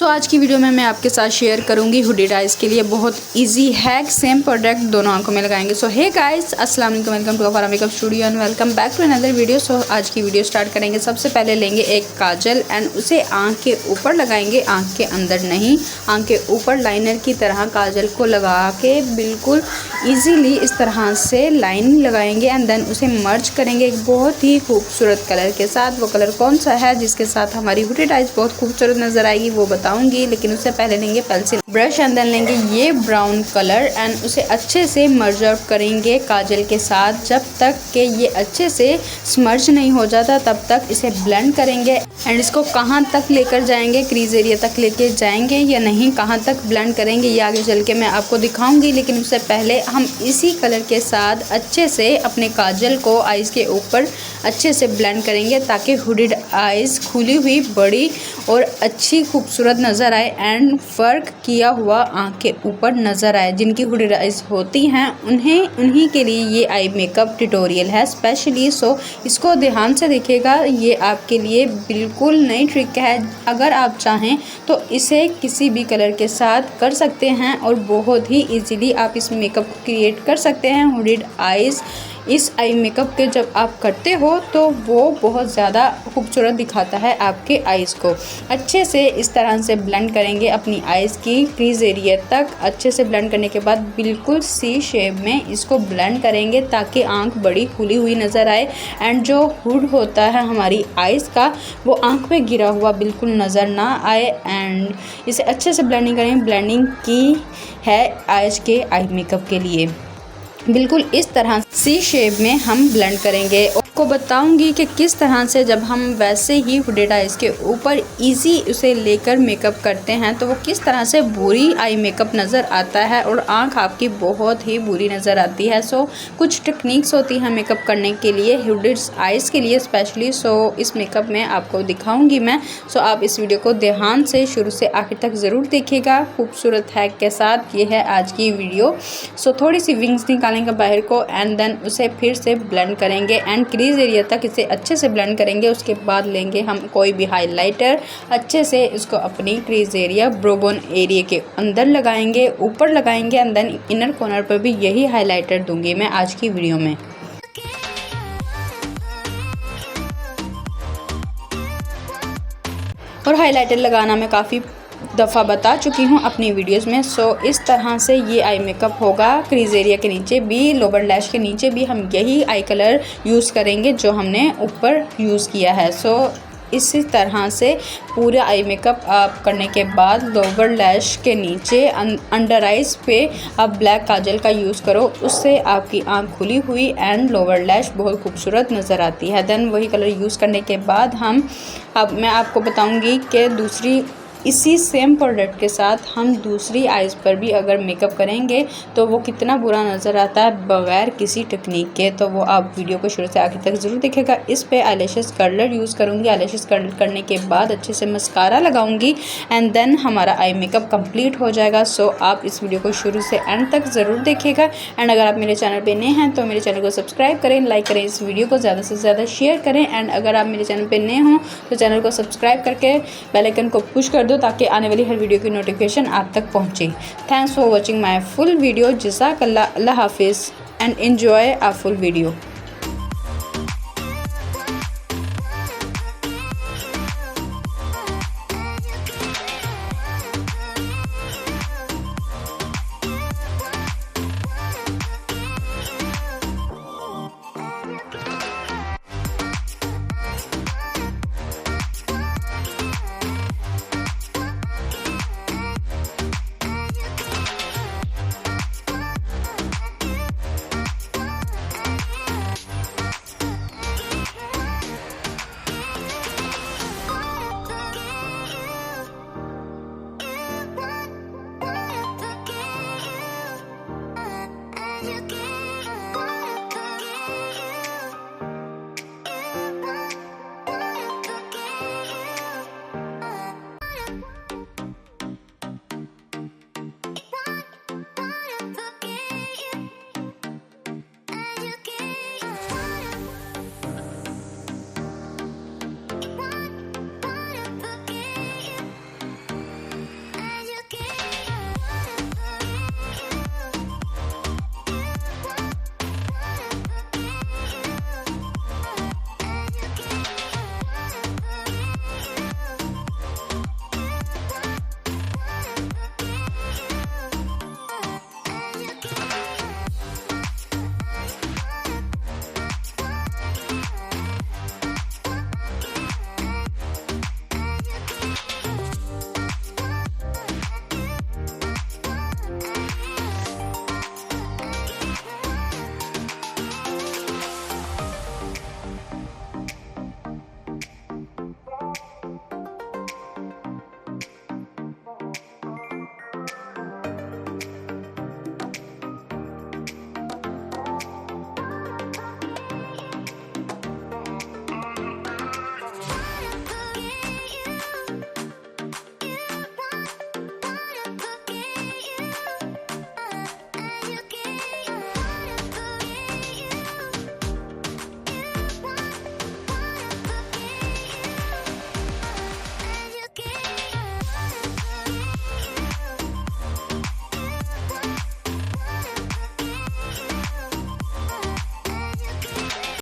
सो आज की वीडियो में मैं आपके साथ शेयर करूंगी हुडीड आइज़ के लिए बहुत इजी हैक, सेम प्रोडक्ट दोनों आंखों में लगाएंगे। सो हे गाइस, अस्सलाम वालेकुम, welcome to our makeup studio and welcome back to another video. So आज की वीडियो स्टार्ट करेंगे। सबसे पहले लेंगे एक काजल एंड उसे आंख के ऊपर लगाएंगे, आंख के अंदर नहीं, आंख के ऊपर लाइनर की तरह काजल को लगा के बिल्कुल ईजीली इस तरह से लाइन लगाएंगे एंड देन उसे मर्ज करेंगे एक बहुत ही खूबसूरत कलर के साथ। वो कलर कौन सा है जिसके साथ हमारी हुडीड आइज़ बहुत खूबसूरत नजर आएगी वो बताऊंगी, लेकिन उससे पहले लेंगे पेंसिल ब्रश एंड देन लेंगे ये ब्राउन कलर एंड उसे अच्छे से मर्ज आउट करेंगे काजल के साथ। जब तक कि ये अच्छे से स्मर्ज नहीं हो जाता तब तक इसे ब्लेंड करेंगे एंड इसको कहाँ तक लेकर जाएंगे, क्रीज एरिया तक लेके जाएंगे या नहीं, कहाँ तक ब्लेंड करेंगे ये आगे चल के मैं आपको दिखाऊंगी। लेकिन उससे पहले हम इसी कलर के साथ अच्छे से अपने काजल को आइज़ के ऊपर अच्छे से ब्लेंड करेंगे ताकि हुडीड आइज़ खुली हुई बड़ी और अच्छी खूबसूरत नज़र आए एंड फ़र्क किया हुआ आँख के ऊपर नज़र आए। जिनकी हुडीड आइज़ होती हैं उन्हीं के लिए ये आई मेकअप ट्यूटोरियल है स्पेशली। सो इसको ध्यान से देखिएगा, ये आपके लिए बिल्कुल नई ट्रिक है। अगर आप चाहें तो इसे किसी भी कलर के साथ कर सकते हैं और बहुत ही ईजीली आप इस मेकअप को क्रिएट कर सकते हैं। हुडीड आइज़ इस आई मेकअप के जब आप करते हो तो वो बहुत ज़्यादा खूबसूरत दिखाता है आपके आइज़ को। अच्छे से इस तरह से ब्लेंड करेंगे अपनी आइज़ की क्रीज एरिया तक। अच्छे से ब्लेंड करने के बाद बिल्कुल सी शेप में इसको ब्लेंड करेंगे ताकि आंख बड़ी खुली हुई नज़र आए एंड जो हुड होता है हमारी आइज़ का वो आंख पे गिरा हुआ बिल्कुल नज़र ना आए। एंड इसे अच्छे से ब्लेंडिंग करेंगे। ब्लेंडिंग की है आइज़ के आई मेकअप के लिए बिल्कुल इस तरह सी शेप में हम ब्लेंड करेंगे। आपको बताऊंगी कि किस तरह से जब हम वैसे ही हुडीड आइज़ के ऊपर इजी उसे लेकर मेकअप करते हैं तो वो किस तरह से बुरी आई मेकअप नज़र आता है और आंख आपकी बहुत ही बुरी नज़र आती है। सो कुछ टेक्निक्स होती हैं मेकअप करने के लिए हुडीड आइज़ के लिए स्पेशली। सो इस मेकअप में आपको दिखाऊंगी मैं। सो आप इस वीडियो को ध्यान से शुरू से आखिर तक ज़रूर देखिएगा। खूबसूरत हैक के साथ ये है आज की वीडियो। सो थोड़ी सी विंग्स निकालेंगे बाहर को एंड देन उसे फिर से ब्लेंड करेंगे एंड क्रीज एरिया तक इसे अच्छे से ब्लेंड करेंगे। उसके बाद लेंगे हम कोई भी हाइलाइटर, अच्छे से इसको अपनी क्रीज एरिया ब्रोबोन एरिया के अंदर लगाएंगे, ऊपर लगाएंगे एंड देन इनर कॉर्नर पर भी यही हाइलाइटर दूंगी मैं आज की वीडियो में। और हाइलाइटर लगाना मैं काफ़ी दफ़ा बता चुकी हूँ अपनी वीडियोस में। सो इस तरह से ये आई मेकअप होगा। क्रीज एरिया के नीचे भी, लोअर लैश के नीचे भी हम यही आई कलर यूज़ करेंगे जो हमने ऊपर यूज़ किया है। सो इसी तरह से पूरा आई मेकअप आप करने के बाद लोअर लैश के नीचे अंडर आइज़ पे आप ब्लैक काजल का यूज़ करो, उससे आपकी आंख खुली हुई एंड लोअर लैश बहुत खूबसूरत नज़र आती है। देन वही कलर यूज़ करने के बाद अब मैं आपको बताऊंगी कि दूसरी इसी सेम प्रोडक्ट के साथ हम दूसरी आइज़ पर भी अगर मेकअप करेंगे तो वो कितना बुरा नज़र आता है बगैर किसी टेक्निक के। तो वो आप वीडियो को शुरू से आखिर तक ज़रूर देखिएगा। इस पे आईलैशेस कर्लर यूज़ करूँगी। आईलैशेस कर्लर करने के बाद अच्छे से मस्कारा लगाऊंगी एंड देन हमारा आई मेकअप कंप्लीट हो जाएगा। सो आप इस वीडियो को शुरू से एंड तक ज़रूर देखिएगा एंड अगर आप मेरे चैनल पर नए हैं तो मेरे चैनल को सब्सक्राइब करें, लाइक करें, इस वीडियो को ज़्यादा से ज़्यादा शेयर करें एंड अगर आप मेरे चैनल पर नए हों तो चैनल को सब्सक्राइब करके बेल आइकन को पुश कर दो ताकि आने वाली हर वीडियो की नोटिफिकेशन आप तक पहुंचे। Thanks for watching my full video. जज़ाकल्लाह, अल्लाह हाफिज़ and enjoy a full video.